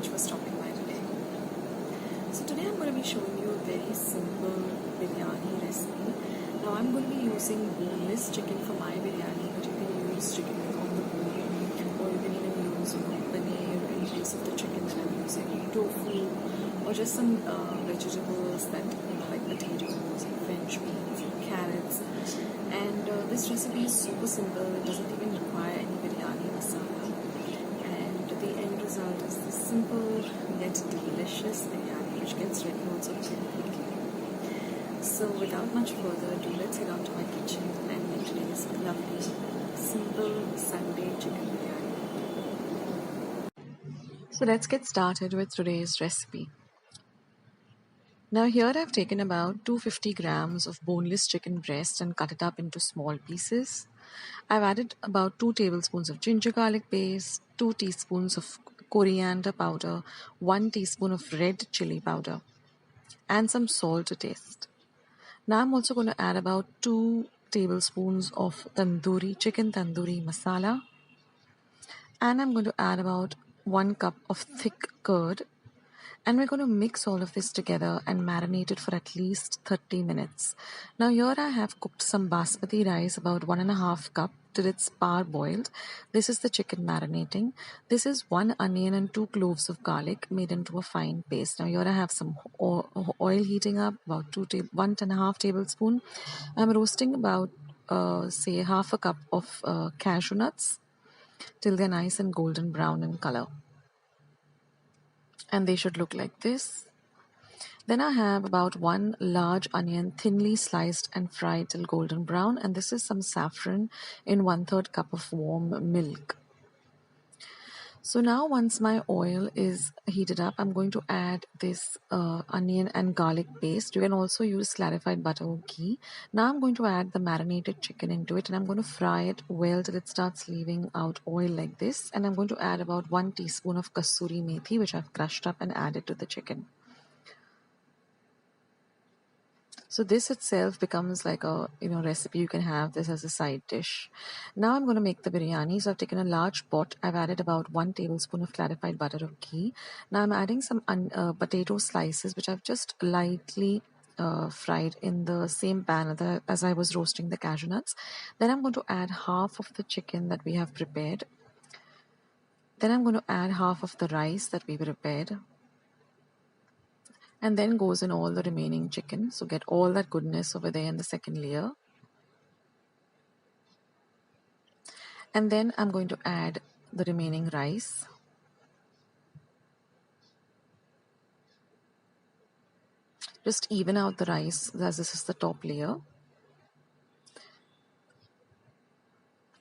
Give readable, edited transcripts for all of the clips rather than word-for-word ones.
much for stopping by today. So today I'm going to be showing you a very simple biryani recipe. Now I'm going to be using boneless chicken for my biryani, but you can use chicken on the bone, or you can even use paneer in place of the chicken that I'm using, tofu, or just some vegetables that like potatoes and French beans and carrots. And this recipe is super simple. It doesn't even require any biryani masala, and the end result is this simple yet delicious biryani, which gets ready also very quickly. So without much further ado, let's head out to my kitchen and make today's lovely, simple Sunday chicken biryani. So let's get started with today's recipe. Now here I've taken about 250 grams of boneless chicken breast and cut it up into small pieces. I've added about 2 tablespoons of ginger garlic paste, 2 teaspoons of coriander powder, 1 teaspoon of red chili powder, and some salt to taste. Now I'm also going to add about 2 tablespoons of chicken tandoori masala, and I'm going to add about 1 cup of thick curd, and we're going to mix all of this together and marinate it for at least 30 minutes. Now here I have cooked some basmati rice, about 1.5 cup, till it's parboiled. This is the chicken marinating. This is 1 onion and 2 cloves of garlic made into a fine paste. Now here I have some oil heating up, about 1.5 tablespoon. I'm roasting about say half a cup of cashew nuts till they're nice and golden brown in color, and they should look like this. Then I have about 1 large onion thinly sliced and fried till golden brown, and this is some saffron in 1/3 cup of warm milk. So now once my oil is heated up, I'm going to add this onion and garlic paste. You can also use clarified butter or ghee. Now I'm going to add the marinated chicken into it, and I'm going to fry it well till it starts leaving out oil like this. And I'm going to add about 1 teaspoon of kasuri methi, which I've crushed up and added to the chicken. So this itself becomes like a recipe. You can have this as a side dish. Now I'm going to make the biryani. So I've taken a large pot. I've added about 1 tablespoon of clarified butter or ghee. Now I'm adding some potato slices, which I've just lightly fried in the same pan as I was roasting the cashew nuts. Then I'm going to add half of the chicken that we have prepared. Then I'm going to add half of the rice that we prepared, and then goes in all the remaining chicken. So get all that goodness over there in the second layer. And then I'm going to add the remaining rice. Just even out the rice as this is the top layer.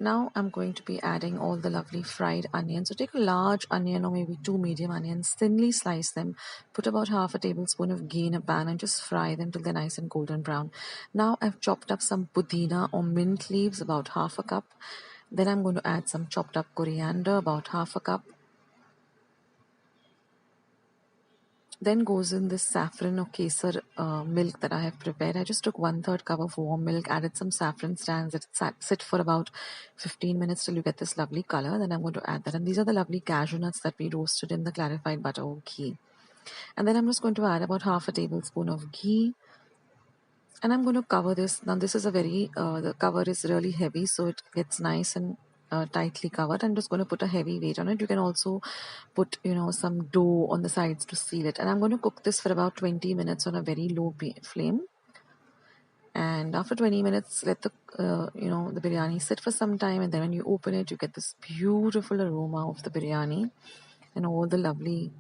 Now I'm going to be adding all the lovely fried onions. So take a large onion or maybe 2 medium onions, thinly slice them, put about half a tablespoon of ghee in a pan and just fry them till they're nice and golden brown. Now I've chopped up some pudina or mint leaves, about half a cup. Then I'm going to add some chopped up coriander, about half a cup. Then goes in this saffron or kesar milk that I have prepared. I just took 1/3 cup of warm milk, added some saffron strands, let it sit for about 15 minutes till you get this lovely color. Then I'm going to add that. And these are the lovely cashew nuts that we roasted in the clarified butter or ghee. And then I'm just going to add about half a tablespoon of ghee. And I'm going to cover this. Now this is a very, the cover is really heavy, so it gets nice and tightly covered. I'm just going to put a heavy weight on it. You can also put some dough on the sides to seal it, and I'm going to cook this for about 20 minutes on a very low flame. And after 20 minutes, let the the biryani sit for some time, and then when you open it, you get this beautiful aroma of the biryani and all the lovely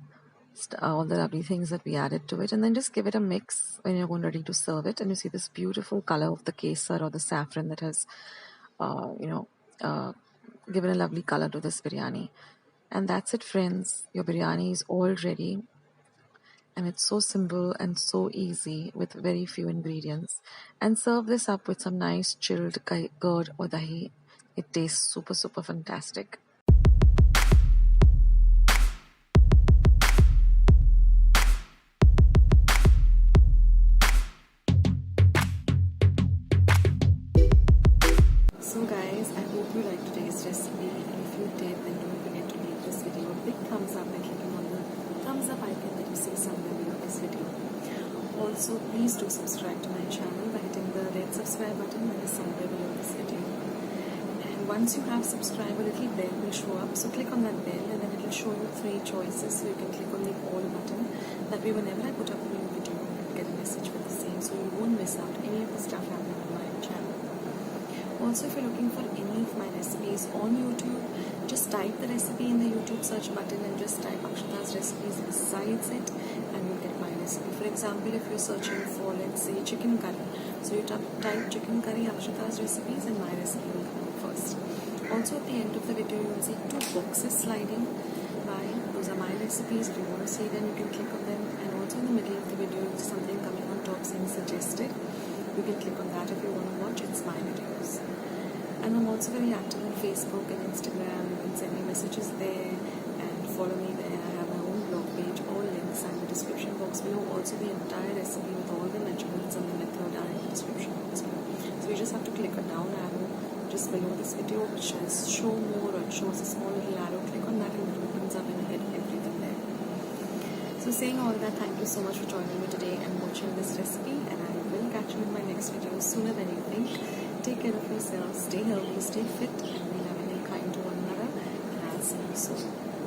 things that we added to it. And then just give it a mix when you're going ready to serve it, and you see this beautiful color of the kesar or the saffron that has given a lovely color to this biryani. And that's it, friends. Your biryani is all ready, and it's so simple and so easy with very few ingredients. And serve this up with some nice chilled curd or dahi. It tastes super fantastic. So guys, I hope you liked today's recipe, and if you did, then don't forget to give this video a big thumbs up by clicking on the Also, please do subscribe to my channel by hitting the red subscribe button that is somewhere below this video. And once you have subscribed, a little bell will show up. So click on that bell and then it will show you 3 choices. So you can click on the all button. That way whenever I put up a new video, you'll get a message with the same. So you won't miss out any of the stuff happening on my channel. Also, if you're looking for any of my recipes on YouTube, just type the recipe in the YouTube search button and just type Akshita's recipes besides it and you'll get my recipe. For example, if you're searching for, let's say, chicken curry, so you type chicken curry Akshita's recipes and my recipe will come up first. Also, at the end of the video, you will see 2 boxes sliding by. Those are my recipes. If you want to see them, you can click on them. And also in the middle of the video, you'll see something coming on top saying suggested. You can click on that if you want to watch. It's my videos. And I'm also very active on Facebook and Instagram. You can send me messages there and follow me there. I have my own blog page. All links are in the description box below. Also the entire recipe with all the measurements and the method are in the description box below. So you just have to click a down arrow just below this video which says show more, or it shows a small little arrow. Click on that and it opens up and you get everything there. So saying all that, thank you so much for joining me today and watching this recipe, and I will catch you in my next video sooner than you think. Take care of yourselves, stay healthy, stay fit, and be loving and kind to one another, and I'll see you soon.